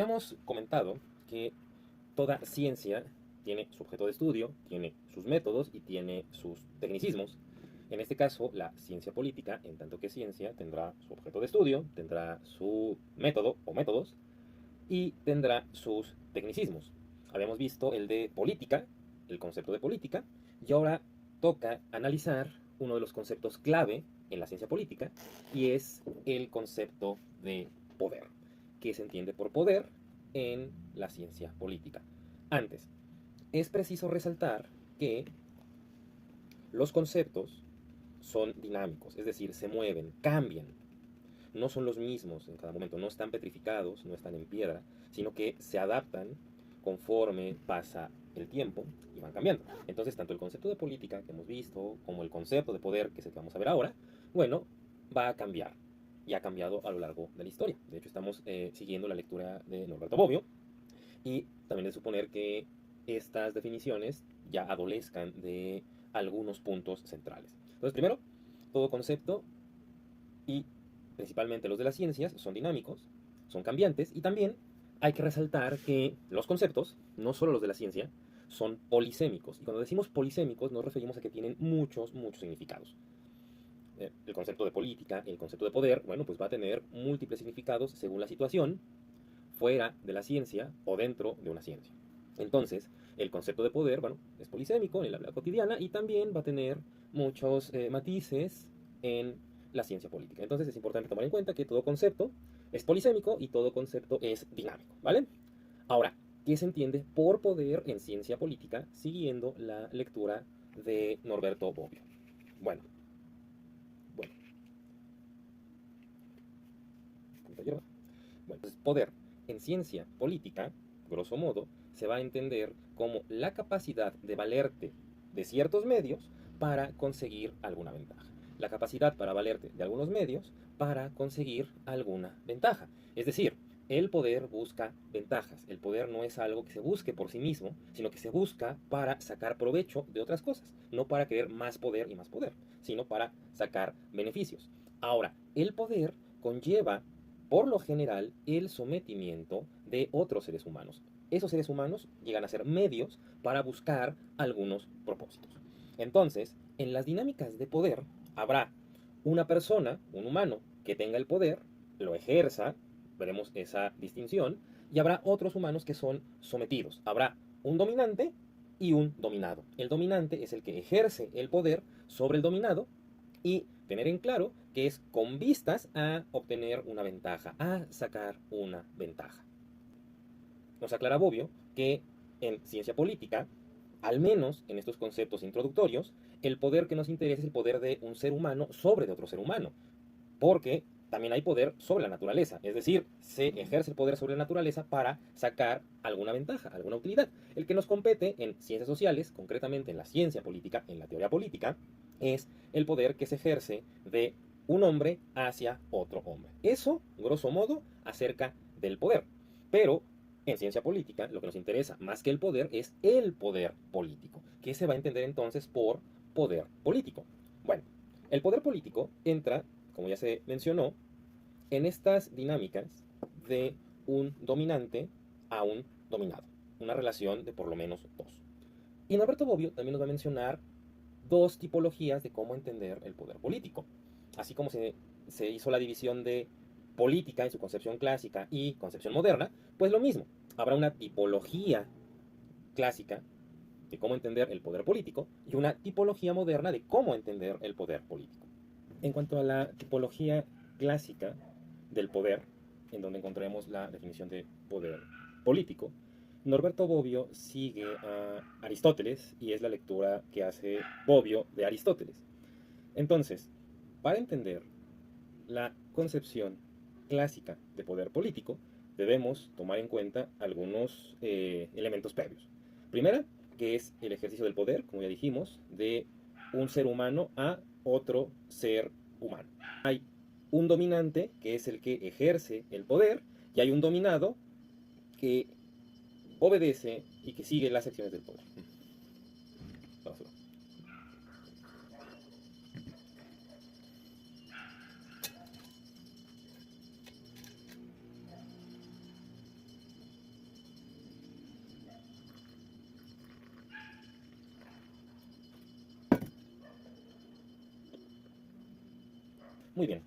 Hemos comentado que toda ciencia tiene su objeto de estudio, tiene sus métodos y tiene sus tecnicismos. En este caso, la ciencia política, en tanto que ciencia, tendrá su objeto de estudio, tendrá su método o métodos y tendrá sus tecnicismos. Habíamos visto el de política, el concepto de política, y ahora toca analizar uno de los conceptos clave en la ciencia política y es el concepto de poder. ¿Qué se entiende por poder en la ciencia política? Antes, es preciso resaltar que los conceptos son dinámicos, es decir, se mueven, cambian, no son los mismos en cada momento, no están petrificados, no están en piedra, sino que se adaptan conforme pasa el tiempo y van cambiando. Entonces, tanto el concepto de política que hemos visto, como el concepto de poder, que es el que vamos a ver ahora, bueno, va a cambiar y ha cambiado a lo largo de la historia. De hecho, estamos siguiendo la lectura de Norberto Bobbio y también de suponer que estas definiciones ya adolezcan de algunos puntos centrales. Entonces, primero, todo concepto y principalmente los de las ciencias son dinámicos, son cambiantes y también hay que resaltar que los conceptos, no solo los de la ciencia, son polisémicos. Y cuando decimos polisémicos nos referimos a que tienen muchos significados. El concepto de política, el concepto de poder, bueno, pues va a tener múltiples significados según la situación, fuera de la ciencia o dentro de una ciencia. Entonces, el concepto de poder, bueno, es polisémico en el habla cotidiana y también va a tener muchos matices en la ciencia política. Entonces, es importante tomar en cuenta que todo concepto es polisémico y todo concepto es dinámico, ¿vale? Ahora, ¿qué se entiende por poder en ciencia política siguiendo la lectura de Norberto Bobbio? Bueno, bueno, bueno, pues poder en ciencia política, grosso modo, se va a entender como la capacidad de valerte de ciertos medios para conseguir alguna ventaja. La capacidad para valerte de algunos medios para conseguir alguna ventaja. Es decir, el poder busca ventajas. El poder no es algo que se busque por sí mismo, sino que se busca para sacar provecho de otras cosas. No para querer más poder y más poder, sino para sacar beneficios. Ahora, el poder conlleva por lo general, el sometimiento de otros seres humanos. Esos seres humanos llegan a ser medios para buscar algunos propósitos. Entonces, en las dinámicas de poder, habrá una persona, un humano, que tenga el poder, lo ejerza, veremos esa distinción, y habrá otros humanos que son sometidos. Habrá un dominante y un dominado. El dominante es el que ejerce el poder sobre el dominado y tener en claro que es con vistas a obtener una ventaja, a sacar una ventaja. Nos aclara Bobbio que en ciencia política, al menos en estos conceptos introductorios, el poder que nos interesa es el poder de un ser humano sobre de otro ser humano, porque también hay poder sobre la naturaleza, es decir, se ejerce el poder sobre la naturaleza para sacar alguna ventaja, alguna utilidad. El que nos compete en ciencias sociales, concretamente en la ciencia política, en la teoría política, es el poder que se ejerce de un hombre hacia otro hombre. Eso, grosso modo, acerca del poder. Pero en ciencia política lo que nos interesa más que el poder es el poder político. ¿Qué se va a entender entonces por poder político? Bueno, el poder político entra, como ya se mencionó, en estas dinámicas de un dominante a un dominado. Una relación de por lo menos dos. Y Norberto Bobbio también nos va a mencionar dos tipologías de cómo entender el poder político. Así como se hizo la división de política en su concepción clásica y concepción moderna, pues lo mismo. Habrá una tipología clásica de cómo entender el poder político y una tipología moderna de cómo entender el poder político. En cuanto a la tipología clásica del poder, en donde encontraremos la definición de poder político, Norberto Bobbio sigue a Aristóteles y es la lectura que hace Bobbio de Aristóteles. Entonces, para entender la concepción clásica de poder político, debemos tomar en cuenta algunos elementos previos. Primera, que es el ejercicio del poder, como ya dijimos, de un ser humano a otro ser humano. Hay un dominante, que es el que ejerce el poder, y hay un dominado que obedece y que sigue las acciones del poder. Vamos a ver. Muy bien.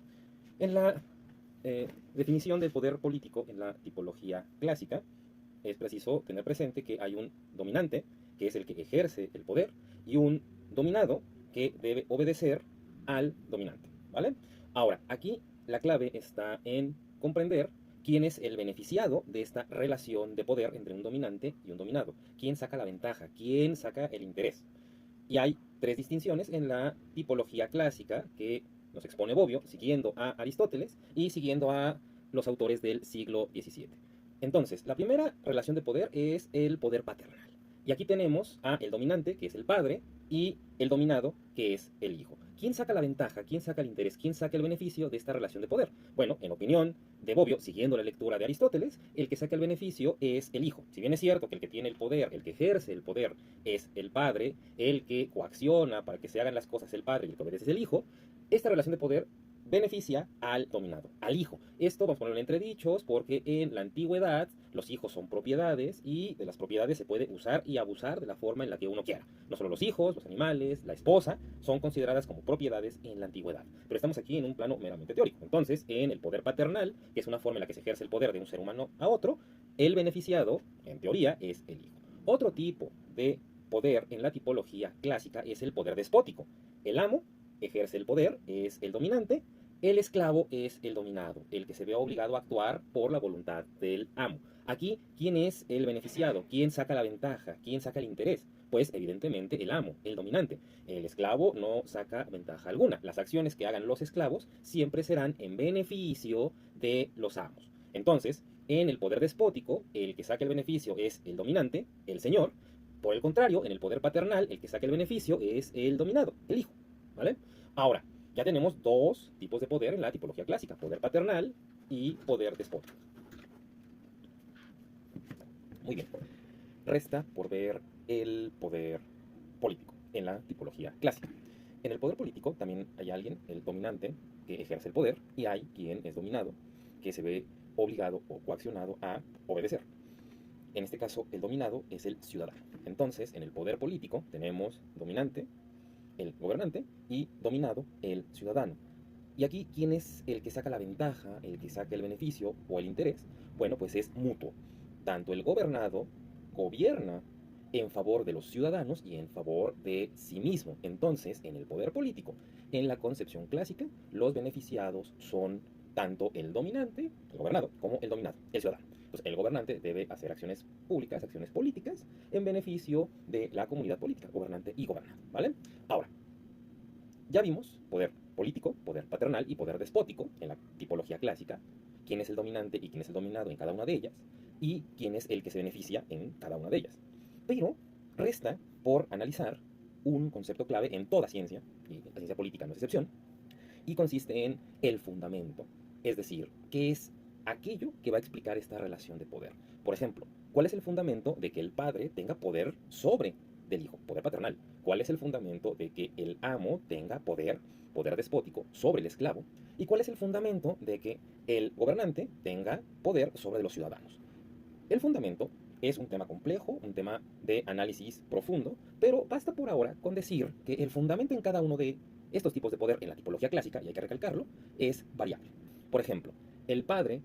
En la definición del poder político en la tipología clásica, es preciso tener presente que hay un dominante, que es el que ejerce el poder, y un dominado, que debe obedecer al dominante, ¿vale? Ahora, aquí la clave está en comprender quién es el beneficiado de esta relación de poder entre un dominante y un dominado. ¿Quién saca la ventaja? ¿Quién saca el interés? Y hay tres distinciones en la tipología clásica que nos expone Bobbio, siguiendo a Aristóteles y siguiendo a los autores del siglo XVII. Entonces, la primera relación de poder es el poder paternal. Y aquí tenemos a el dominante, que es el padre, y el dominado, que es el hijo. ¿Quién saca la ventaja? ¿Quién saca el interés? ¿Quién saca el beneficio de esta relación de poder? Bueno, en opinión de Bobbio, siguiendo la lectura de Aristóteles, el que saca el beneficio es el hijo. Si bien es cierto que el que tiene el poder, el que ejerce el poder, es el padre, el que coacciona para que se hagan las cosas el padre y el que obedece es el hijo, esta relación de poder beneficia al dominado, al hijo. Esto vamos a ponerlo en entredichos porque en la antigüedad los hijos son propiedades y de las propiedades se puede usar y abusar de la forma en la que uno quiera. No solo los hijos, los animales, la esposa son consideradas como propiedades en la antigüedad. Pero estamos aquí en un plano meramente teórico. Entonces, en el poder paternal, que es una forma en la que se ejerce el poder de un ser humano a otro, el beneficiado, en teoría, es el hijo. Otro tipo de poder en la tipología clásica es el poder despótico. El amo ejerce el poder, es el dominante, el esclavo es el dominado, el que se ve obligado a actuar por la voluntad del amo. Aquí, ¿quién es el beneficiado? ¿Quién saca la ventaja? ¿Quién saca el interés? Pues evidentemente el amo, el dominante. El esclavo no saca ventaja alguna. Las acciones que hagan los esclavos siempre serán en beneficio de los amos. Entonces, en el poder despótico, el que saca el beneficio es el dominante, el señor. Por el contrario, en el poder paternal, el que saca el beneficio es el dominado, el hijo. ¿Vale? Ahora, ya tenemos dos tipos de poder en la tipología clásica, poder paternal y poder despótico. Muy bien. Resta por ver el poder político en la tipología clásica. En el poder político también hay alguien, el dominante, que ejerce el poder, y hay quien es dominado, que se ve obligado o coaccionado a obedecer. En este caso, el dominado es el ciudadano. Entonces, en el poder político tenemos dominante, el gobernante, y dominado, el ciudadano. Y aquí, ¿quién es el que saca la ventaja, el que saca el beneficio o el interés? Bueno, pues es mutuo. Tanto el gobernado gobierna en favor de los ciudadanos y en favor de sí mismo. Entonces, en el poder político, en la concepción clásica, los beneficiados son tanto el dominante, el gobernado, como el dominado, el ciudadano. Entonces, el gobernante debe hacer acciones públicas, acciones políticas, en beneficio de la comunidad política, gobernante y gobernado, ¿vale? Ahora, ya vimos poder político, poder paternal y poder despótico en la tipología clásica, quién es el dominante y quién es el dominado en cada una de ellas, y quién es el que se beneficia en cada una de ellas. Pero resta por analizar un concepto clave en toda ciencia, y la ciencia política no es excepción, y consiste en el fundamento, es decir, qué es aquello que va a explicar esta relación de poder. Por ejemplo, ¿cuál es el fundamento de que el padre tenga poder sobre del hijo, poder paternal? ¿Cuál es el fundamento de que el amo tenga poder, poder despótico, sobre el esclavo? ¿Y cuál es el fundamento de que el gobernante tenga poder sobre los ciudadanos? El fundamento es un tema complejo, un tema de análisis profundo, pero basta por ahora con decir que el fundamento en cada uno de estos tipos de poder en la tipología clásica, y hay que recalcarlo, es variable. Por ejemplo, el padre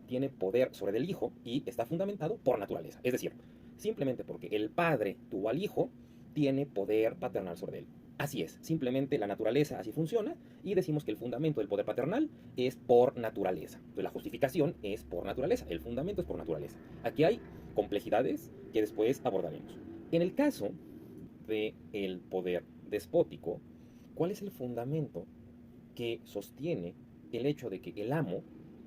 tiene poder sobre el hijo y está fundamentado por naturaleza. Es decir, simplemente porque el padre tuvo al hijo, tiene poder paternal sobre él. Así es, simplemente la naturaleza así funciona y decimos que el fundamento del poder paternal es por naturaleza. Entonces la justificación es por naturaleza, el fundamento es por naturaleza. Aquí hay complejidades que después abordaremos. En el caso del poder despótico, ¿cuál es el fundamento que sostiene el hecho de que el amo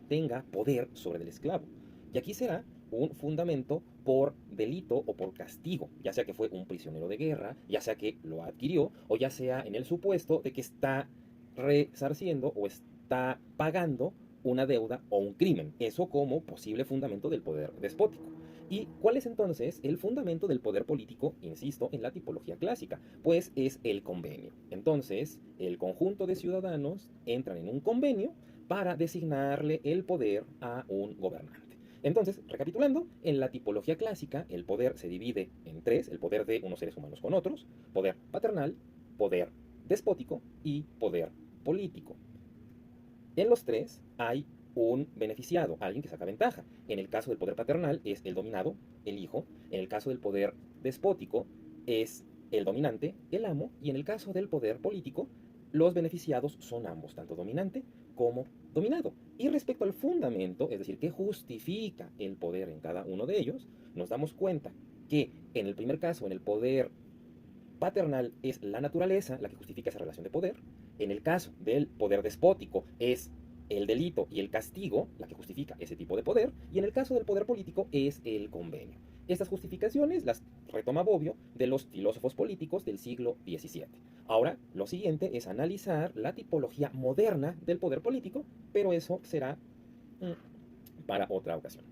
tenga poder sobre el esclavo? Y aquí será un fundamento por delito o por castigo, ya sea que fue un prisionero de guerra, ya sea que lo adquirió, o ya sea en el supuesto de que está resarciendo o está pagando una deuda o un crimen. Eso como posible fundamento del poder despótico. ¿Y cuál es entonces el fundamento del poder político, insisto, en la tipología clásica? Pues es el convenio. Entonces, el conjunto de ciudadanos entran en un convenio para designarle el poder a un gobernante. Entonces, recapitulando, en la tipología clásica el poder se divide en tres, el poder de unos seres humanos con otros, poder paternal, poder despótico y poder político. En los tres hay un beneficiado, alguien que saca ventaja. En el caso del poder paternal es el dominado, el hijo. En el caso del poder despótico es el dominante, el amo. Y en el caso del poder político, los beneficiados son ambos, tanto dominante como dominado. Y respecto al fundamento, es decir, qué justifica el poder en cada uno de ellos, nos damos cuenta que en el primer caso, en el poder paternal, es la naturaleza la que justifica esa relación de poder. En el caso del poder despótico es el delito y el castigo la que justifica ese tipo de poder. Y en el caso del poder político es el convenio. Estas justificaciones las retoma Bobbio de los filósofos políticos del siglo XVII. Ahora, lo siguiente es analizar la tipología moderna del poder político, pero eso será para otra ocasión.